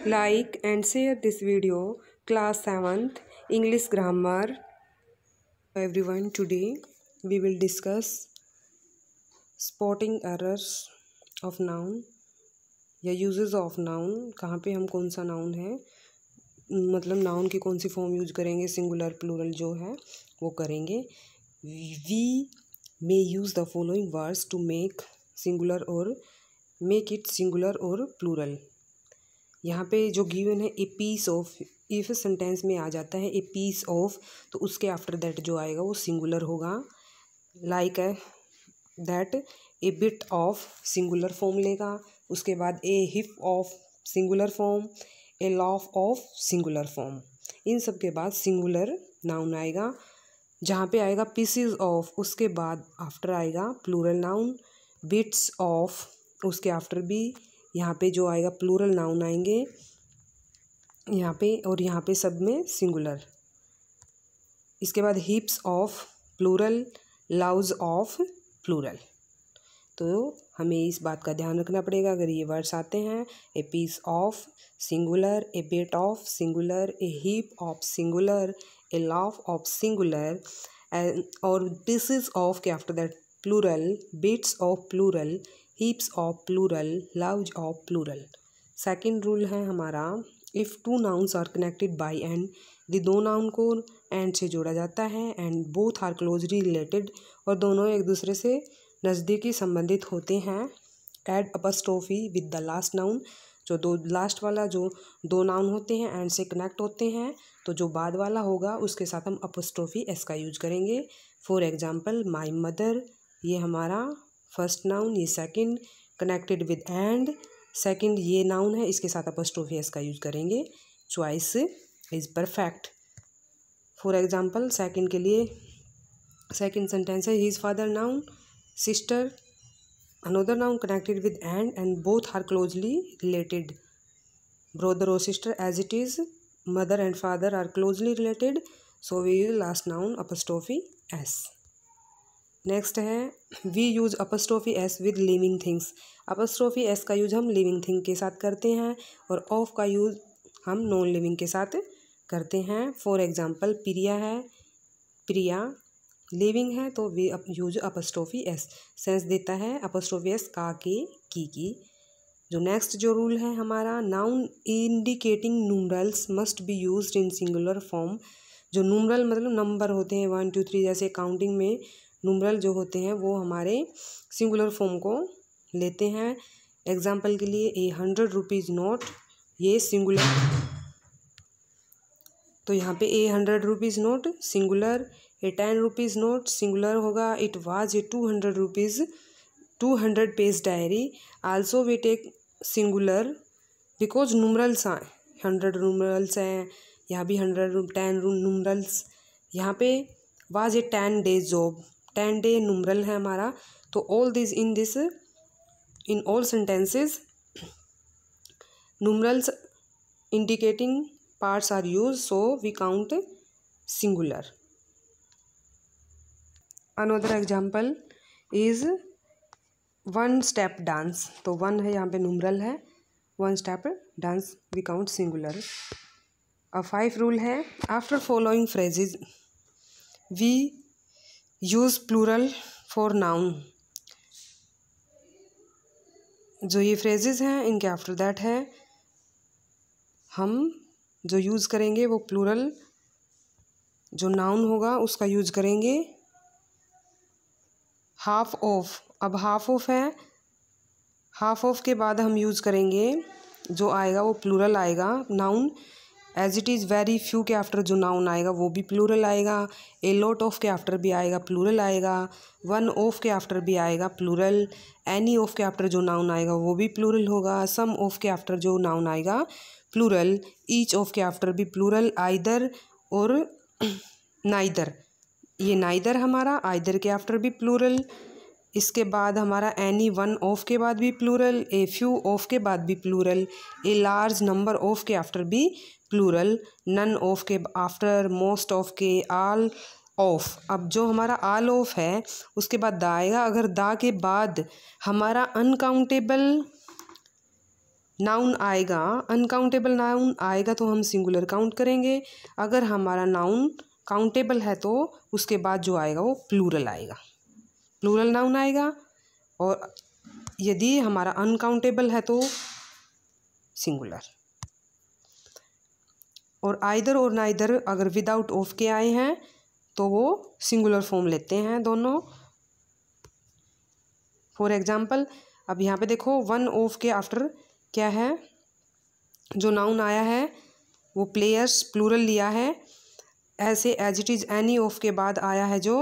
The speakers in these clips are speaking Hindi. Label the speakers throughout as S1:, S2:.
S1: Like and share this video, class 7th English grammar. Everyone, today we will discuss spotting errors of noun या यूजेस ऑफ नाउन. कहाँ पे हम कौन सा नाउन है, मतलब नाउन की कौन सी फॉर्म यूज करेंगे, सिंगुलर प्लूरल जो है वो करेंगे. We may use the following words to make singular और मेक इट सिंगुलर और प्लूरल. यहाँ पे जो गिवन है a piece of, if sentence में आ जाता है ए पीस ऑफ, तो उसके आफ्टर दैट जो आएगा वो सिंगुलर होगा. Like that a bit of singular form लेगा. उसके बाद a heap of singular form, a loaf of singular form. इन सब के बाद सिंगुलर नाउन आएगा. जहाँ पे आएगा पीसेस ऑफ, उसके बाद आफ्टर आएगा प्लूरल नाउन. बिट्स ऑफ, उसके आफ्टर भी यहाँ पे जो आएगा प्लूरल नाउन आएंगे यहाँ पे, और यहाँ पे सब में सिंगुलर. इसके बाद heaps of plural, loaves of plural. तो हमें इस बात का ध्यान रखना पड़ेगा अगर ये वर्ड्स आते हैं. A piece of singular, a bit of singular, a heap of singular, a loaf of singular, और पीसेस ऑफ के after that plural, bits of plural, heaps of plural, loaves of plural. Second rule है हमारा, if two nouns are connected by and, यदि दो नाउन को एंड से जोड़ा जाता है, and both are closely related, और दोनों एक दूसरे से नज़दीकी संबंधित होते हैं. Add apostrophe with the last noun, जो दो लास्ट वाला जो दो नाउन होते हैं एंड से कनेक्ट होते हैं, तो जो बाद वाला होगा उसके साथ हम अपस्ट्रोफी एस का यूज करेंगे. फॉर एग्जाम्पल माई मदर, ये हमारा फर्स्ट नाउन, ये second connected with and, second ये नाउन है, इसके साथ अपस्ट्रोफी एस का यूज करेंगे. Choice is perfect. For example second के लिए सेकंड सेंटेंस है his father noun, sister another noun connected with and both are closely related. Brother और sister as it is mother and father are closely related, so we use last noun apostrophe S. Next है we use apostrophe S with living things. Apostrophe S का यूज हम लिविंग थिंग के साथ करते हैं और ऑफ का यूज हम नॉन लिविंग के साथ करते हैं. फॉर एग्जांपल प्रिया है, प्रिया लिविंग है तो we use apostrophe S. Sense देता है अपस्ट्रोफी एस का, के, की. जो नेक्स्ट जो रूल है हमारा, noun indicating numerals must be used in singular form. जो न्यूमरल मतलब नंबर होते हैं 1 2 3, जैसे काउंटिंग में न्यूमरल जो होते हैं वो हमारे सिंगुलर फॉर्म को लेते हैं. एग्जाम्पल के लिए ए 100 रुपीज़ नोट, ये सिंगुलर, तो यहाँ पे a 100 rupees note singular. A 10 rupees note singular होगा. It was a 200 rupees 200 page diary, also we take singular because numerals हैं, 100 न्यूमरल्स हैं, यहाँ भी 10 न्यूमरल्स. यहाँ पे was a 10 days job, 10 day numeral है हमारा. तो all this in all sentences numerals indicating parts are use, so we count singular. Another example is one step dance, तो वन है यहाँ पे न्यूमरल है, one step dance we count singular. अब 5 रूल है, after following phrases we use plural for noun. जो ये फ्रेजेस हैं इनके आफ्टर दैट है हम जो यूज़ करेंगे वो प्लूरल जो नाउन होगा उसका यूज करेंगे. हाफ ऑफ, अब हाफ ऑफ है, हाफ ऑफ के बाद हम यूज़ करेंगे जो आएगा वो प्लूरल आएगा. Noun as it is, very few के आफ्टर जो नाउन आएगा वो भी प्लूरल आएगा. ए लॉट ऑफ के आफ्टर भी आएगा प्लूरल आएगा. वन ऑफ के आफ्टर भी आएगा प्लूरल. एनी ऑफ के आफ्टर जो नाउन आएगा वो भी प्लूरल होगा. सम ऑफ के आफ्टर जो नाउन आएगा प्लूरल. ईच ऑफ के आफ्टर भी प्लूरल. आइदर और नाइदर, ये नाइदर हमारा, आइदर के आफ्टर भी प्लूरल. इसके बाद हमारा एनी वन ऑफ के बाद भी प्लूरल. ए फ्यू ऑफ के बाद भी plural. A large number of के आफ्टर भी प्लूरल. नन ऑफ के आफ्टर, मोस्ट ऑफ के, आल ऑफ. अब जो हमारा आल ऑफ है उसके बाद दा आएगा. अगर दा के बाद हमारा अनकाउंटेबल नाउन आएगा, अनकाउंटेबल नाउन आएगा तो हम सिंगुलर काउंट करेंगे। अगर हमारा नाउन काउंटेबल है तो उसके बाद जो आएगा वो प्लूरल आएगा, प्लूरल नाउन आएगा। और यदि हमारा अनकाउंटेबल है तो सिंगुलर। और आइदर और नाइदर अगर विदाउट ऑफ के आए हैं तो वो सिंगुलर फॉर्म लेते हैं दोनों। फॉर एग्जाम्पल अब यहाँ पे देखो, वन ऑफ के आफ्टर क्या है, जो नाउन आया है वो प्लेयर्स प्लूरल लिया है। ऐसे as it is any of के बाद आया है जो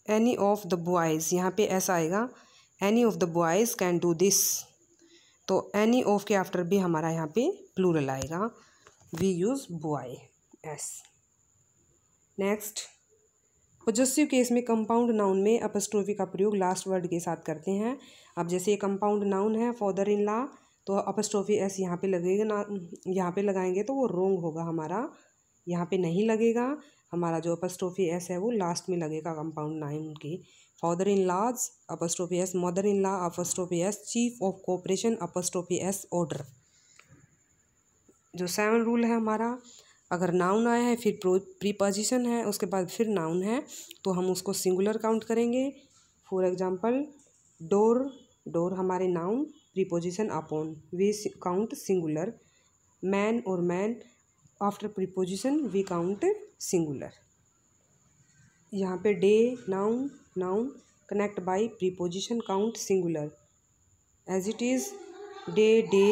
S1: एनी ऑफ द बॉयज़, यहाँ पे ऐसा आएगा any of the boys can do this. तो एनी ऑफ के आफ्टर भी हमारा यहाँ पे प्लूरल आएगा, we use boy S. Next, possessive case में कंपाउंड नाउन में अपस्ट्रोफी का प्रयोग लास्ट वर्ड के साथ करते हैं। अब जैसे ये कंपाउंड नाउन है फादर इन लॉ, तो अपस्ट्रोफी एस यहाँ पे लगेगा ना, यहाँ पे लगाएंगे तो वो रोंग होगा हमारा, यहाँ पे नहीं लगेगा। हमारा जो अपस्ट्रोफी एस है वो लास्ट में लगेगा कंपाउंड नाउन के। Father in laws apostrophe S, mother in law apostrophe S, chief of cooperation apostrophe S, order. जो 7 रूल है हमारा, अगर नाउन आया है फिर प्रीपोजिशन है उसके बाद फिर नाउन है तो हम उसको सिंगुलर काउंट करेंगे। फॉर एग्जांपल डोर, डोर हमारे noun, preposition upon, we count singular. Man और man after preposition we count singular. यहाँ पे day noun, noun connect by preposition count singular. As it is day day,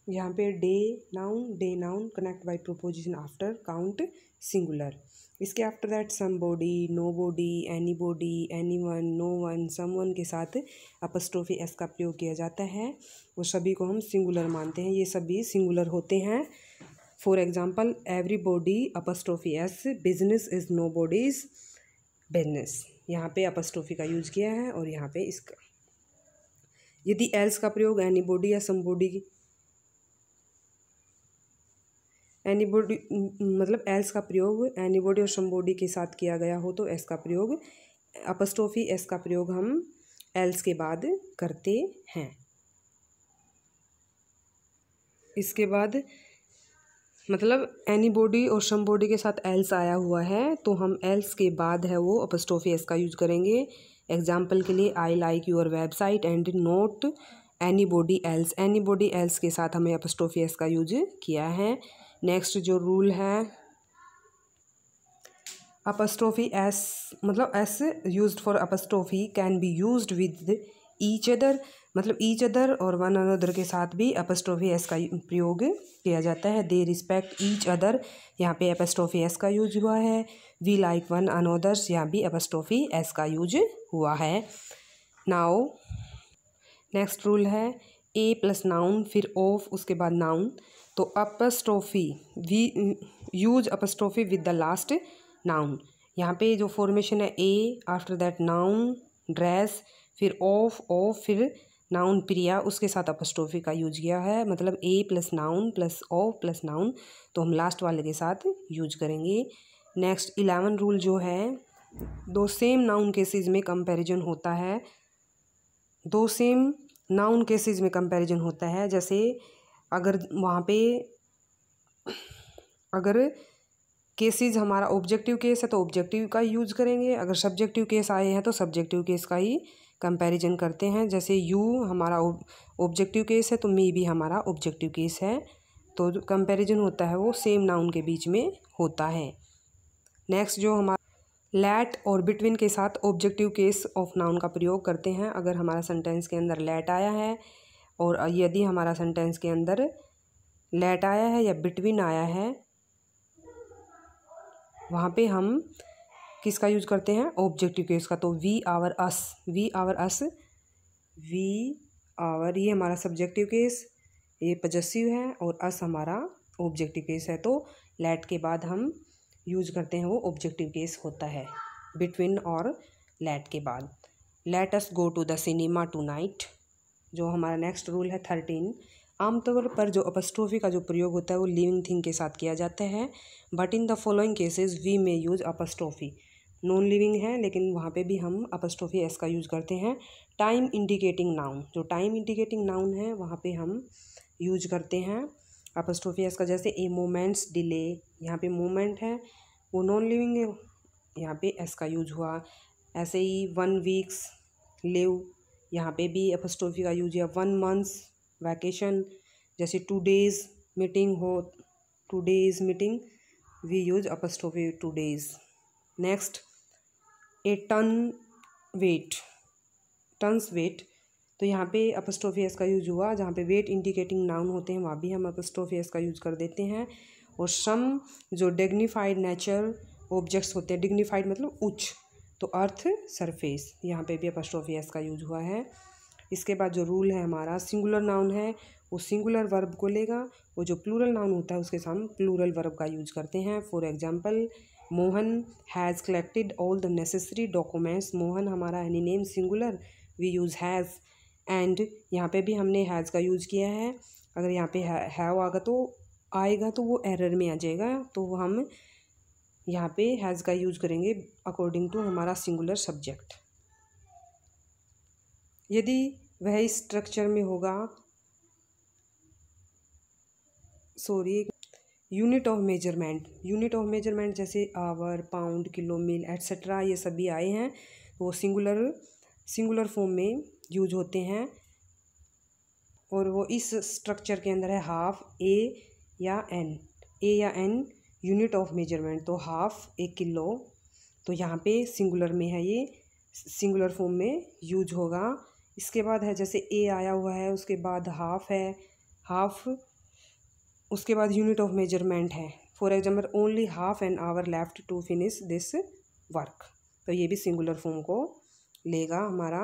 S1: यहाँ पे day noun connect by preposition after count singular. इसके after that somebody, nobody, anybody, anyone, no one, someone के साथ अपस्ट्रोफी एस का प्रयोग किया जाता है। वो सभी को हम सिंगुलर मानते हैं, ये सभी सिंगुलर होते हैं। For example everybody apostrophe S, business is nobody's business, यहाँ पे अपस्ट्रोफी का यूज किया है और यहाँ पे इसका। यदि एल्स का प्रयोग एनीबॉडी या समबॉडी, एनीबॉडी मतलब एल्स का प्रयोग एनीबॉडी और समबॉडी के साथ किया गया हो तो एस का प्रयोग, अपस्ट्रोफी एस का प्रयोग हम एल्स के बाद करते हैं। इसके बाद मतलब एनीबॉडी और समबॉडी के साथ एल्स आया हुआ है तो हम एल्स के बाद है वो अपस्ट्रोफी एस का यूज करेंगे। एग्जाम्पल के लिए I like your website and note anybody else, anybody else के साथ हमें अपस्ट्रोफी एस का यूज किया है। नेक्स्ट जो रूल है, अपस्ट्रोफी एस मतलब S used for apostrophe can be used with each other, मतलब ईच अदर और वन अनदर के साथ भी अपस्ट्रोफी एस का प्रयोग किया जाता है। दे रिस्पेक्ट ईच अदर, यहाँ पे अपस्ट्रोफी एस का यूज हुआ है। वी लाइक वन अनदर्स, यहाँ भी अपस्ट्रोफी एस का यूज हुआ है। नाउ नेक्स्ट रूल है ए प्लस नाउन फिर ऑफ उसके बाद नाउन, तो apostrophe we use apostrophe with the last noun. यहाँ पे जो फॉर्मेशन है a after that noun dress फिर ऑफ फिर नाउन प्रिया, उसके साथ अपस्ट्रोफी का यूज किया है। मतलब a plus noun plus of plus noun, तो हम लास्ट वाले के साथ यूज करेंगे। नेक्स्ट 11 रूल जो है, दो सेम नाउन केसेस में कंपैरिजन होता है, दो सेम नाउन केसेस में कंपैरिजन होता है। जैसे अगर वहाँ पे अगर केसेस हमारा ऑब्जेक्टिव केस है तो ऑब्जेक्टिव का यूज करेंगे, अगर सब्जेक्टिव केस आए हैं तो सब्जेक्टिव केस का ही कंपैरिजन करते हैं। जैसे यू हमारा ऑब्जेक्टिव केस है तो मी भी हमारा ऑब्जेक्टिव केस है, तो जो कंपैरिजन होता है वो सेम नाउन के बीच में होता है। नेक्स्ट जो हमारा लैट और बिटवीन के साथ ऑब्जेक्टिव केस ऑफ नाउन का प्रयोग करते हैं। अगर हमारा सेंटेंस के अंदर लैट आया है और यदि हमारा सेंटेंस के अंदर लैट आया है या बिटवीन आया है, वहाँ पे हम किसका यूज करते हैं, ऑब्जेक्टिव केस का। तो we our us, we our us, we our ये हमारा सब्जेक्टिव केस, ये पॉजेसिव है और अस हमारा ऑब्जेक्टिव केस है। तो लैट के बाद हम यूज करते हैं वो ऑब्जेक्टिव केस होता है बिटवीन और लैट के बाद। Let us go to the cinema tonight, जो हमारा नेक्स्ट रूल है 13। आमतौर पर जो अपस्ट्रोफी का जो प्रयोग होता है वो लिविंग थिंग के साथ किया जाता है, but in the following cases we may use apostrophe. Non living है लेकिन वहाँ पे भी हम अपस्ट्रोफी एस का यूज करते हैं। टाइम इंडिकेटिंग नाउन, जो टाइम इंडिकेटिंग नाउन है वहाँ पे हम यूज करते हैं अपस्ट्रोफी एस का। जैसे ए मोमेंट्स डिले, यहाँ पे मोमेंट है वो नॉन लिविंग है, यहाँ पे एस का यूज हुआ। ऐसे ही 1 वीक्स लिव, यहाँ पे भी अपस्ट्रोफी का यूज है। 1 मंथ्स वैकेशन, जैसे 2 days मीटिंग हो, 2 days meeting, we use apostrophe 2 days। Next a ton weight, tons weight, तो यहाँ पे अपस्ट्रोफी एस का यूज हुआ। जहाँ पे वेट इंडिकेटिंग नाउन होते हैं वहाँ भी हम अपस्ट्रोफी एस का यूज कर देते हैं। और सम जो डिग्निफाइड नेचर ऑब्जेक्ट्स होते हैं, डिग्निफाइड मतलब उच्च, तो अर्थ, सरफेस, यहाँ पे भी अपस्ट्रोफी एस का यूज हुआ है। इसके बाद जो रूल है हमारा, सिंगुलर नाउन है वो सिंगुलर वर्ब को लेगा, वो जो प्लूरल नाउन होता है उसके साथ हम प्लूरल वर्ब का यूज करते हैं। For example, Mohan has collected all the necessary documents. Mohan हमारा any name singular, we use has, and यहाँ पे भी हमने हैज़ का यूज़ किया है। अगर यहाँ पे हैव आएगा तो वो एरर में आ जाएगा, तो हम यहाँ पे हैज़ का यूज करेंगे अकॉर्डिंग टू हमारा सिंगुलर सब्जेक्ट। यदि वह इस स्ट्रक्चर में होगा, unit of measurement, unit of measurement जैसे hour, pound, kilo, mile etcetera, ये सभी आए हैं वो सिंगुलर फॉर्म में यूज होते हैं। और वो इस स्ट्रक्चर के अंदर है हाफ, ए या एन यूनिट ऑफ मेजरमेंट। तो हाफ 1 किलो, तो यहाँ पे सिंगुलर में है, ये सिंगुलर फॉर्म में यूज होगा। इसके बाद है जैसे ए आया हुआ है, उसके बाद हाफ है, हाफ, उसके बाद यूनिट ऑफ मेजरमेंट है। For example, only half an hour left to finish this work, तो ये भी सिंगुलर फॉर्म को लेगा हमारा